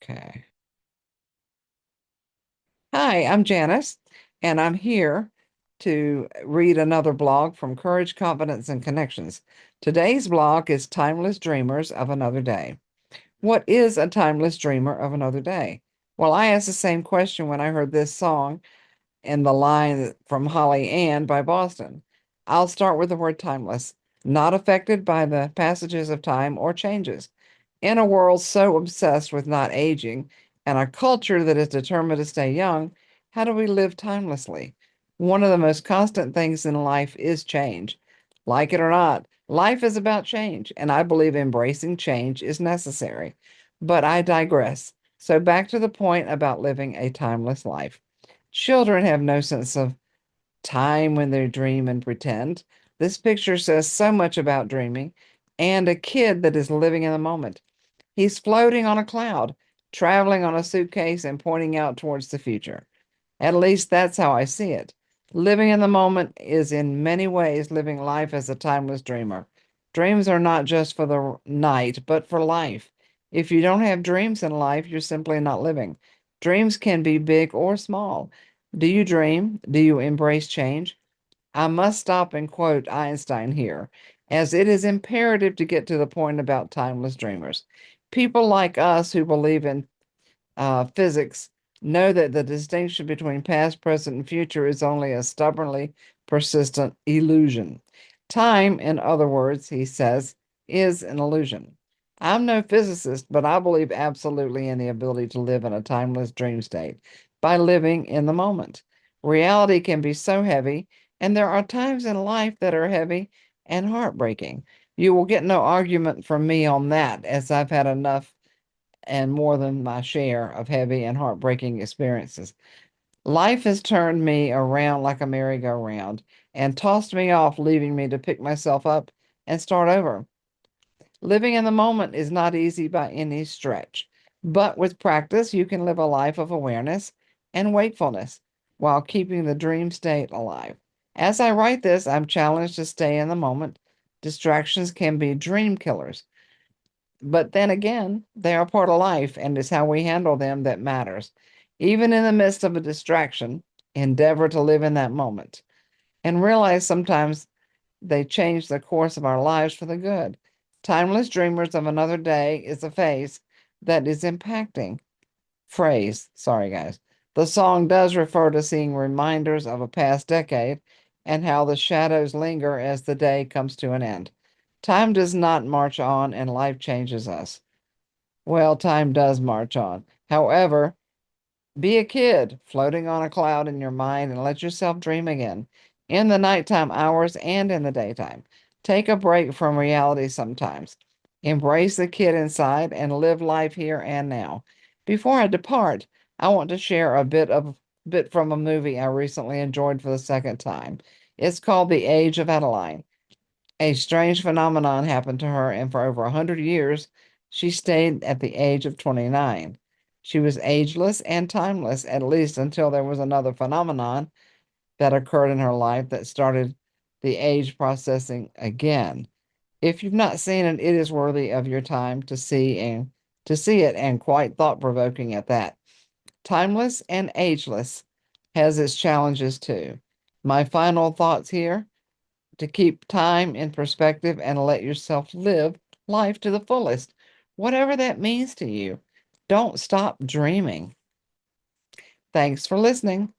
Okay. Hi, I'm Janice, and I'm here to read another blog from Courage, Confidence, and Connections. Today's blog is Timeless Dreamers of Another Day. What is a timeless dreamer of another day? Well, I asked the same question when I heard this song and the line from Holly Ann by Boston. I'll start with the word timeless, not affected by the passages of time or changes. In a world so obsessed with not aging and a culture that is determined to stay young, how do we live timelessly? One of the most constant things in life is change. Like it or not, life is about change, and I believe embracing change is necessary. But I digress. So back to the point about living a timeless life. Children have no sense of time when they dream and pretend. This picture says so much about dreaming and a kid that is living in the moment. He's floating on a cloud, traveling on a suitcase and pointing out towards the future. At least that's how I see it. Living in the moment is in many ways living life as a timeless dreamer. Dreams are not just for the night, but for life. If you don't have dreams in life, you're simply not living. Dreams can be big or small. Do you dream? Do you embrace change? I must stop and quote Einstein here, as it is imperative to get to the point about timeless dreamers. People like us who believe in physics know that the distinction between past, present, and future is only a stubbornly persistent illusion. Time, in other words, he says, is an illusion. I'm no physicist, but I believe absolutely in the ability to live in a timeless dream state by living in the moment. Reality can be so heavy, and there are times in life that are heavy and heartbreaking. You will get no argument from me on that, as I've had enough and more than my share of heavy and heartbreaking experiences. Life has turned me around like a merry-go-round and tossed me off, leaving me to pick myself up and start over. Living in the moment is not easy by any stretch, but with practice, you can live a life of awareness and wakefulness while keeping the dream state alive. As I write this, I'm challenged to stay in the moment. Distractions can be dream killers. But then again, they are part of life, and it's how we handle them that matters. Even in the midst of a distraction, endeavor to live in that moment and realize sometimes they change the course of our lives for the good. Timeless Dreamers of Another Day is a phase that is impacting. Phrase, sorry guys. The song does refer to seeing reminders of a past decade and how the shadows linger as the day comes to an end. Time does not march on and life changes us. Well, time does march on. However, be a kid floating on a cloud in your mind and let yourself dream again in the nighttime hours and in the daytime. Take a break from reality sometimes. Embrace the kid inside and live life here and now. Before I depart, I want to share a bit from a movie I recently enjoyed for the second time. It's called The Age of Adeline. A strange phenomenon happened to her, and for over 100 years, she stayed at the age of 29. She was ageless and timeless, at least until there was another phenomenon that occurred in her life that started the age processing again. If you've not seen it, it is worthy of your time to see it, and quite thought-provoking at that. Timeless and ageless has its challenges too. My final thoughts here: to keep time in perspective and let yourself live life to the fullest, whatever that means to you. Don't stop dreaming. Thanks for listening.